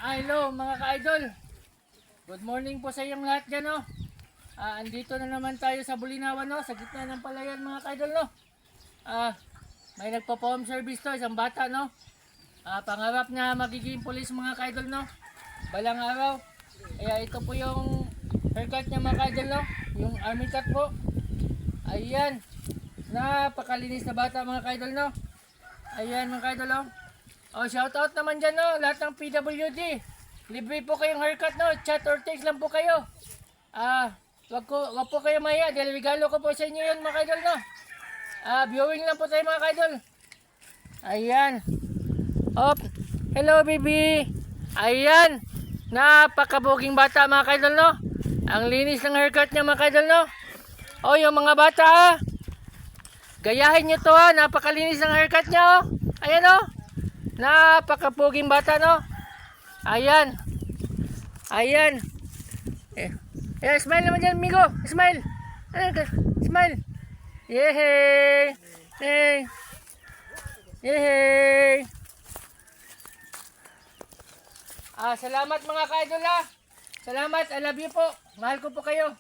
Hello mga ka-idol. Good morning po sa iyong lahat dyan, no? Andito na naman tayo sa Bulinawan, no? Sa gitna ng palayan, mga ka-idol, no? May nagpa-home service to, isang bata, no? Pangarap niya magiging pulis, mga ka-idol, no? Balang araw. Kaya ito po yung haircut niya, mga ka-idol, no? Yung army cut po. Ayan. Napakalinis na bata, mga ka-idol, no? Ayan, mga ka-idol, no? Shoutout naman dyan, no? Lahat ng PWD. Libre po kayong haircut, no? Chat or text lang po kayo. Wag po kayo mahiya. Dahil regalo ko po sa inyo yun, mga kaidol, no? Viewing lang po tayo, mga kaidol. Ayan. Hello, baby. Ayan. Napakabuging bata, mga kaidol, no? Ang linis ng haircut niya, mga kaidol, no? Yung mga bata, gayahin nyo to, ha? Napakalinis ng haircut niya, oh. Ayan, oh. Napakapuging bata, no? Ayan. Ayan. Smile naman dyan, amigo. Smile. Smile. Yehey. Hey. Yehey. Salamat mga ka-idol, ha. Salamat. I love you po. Mahal ko po kayo.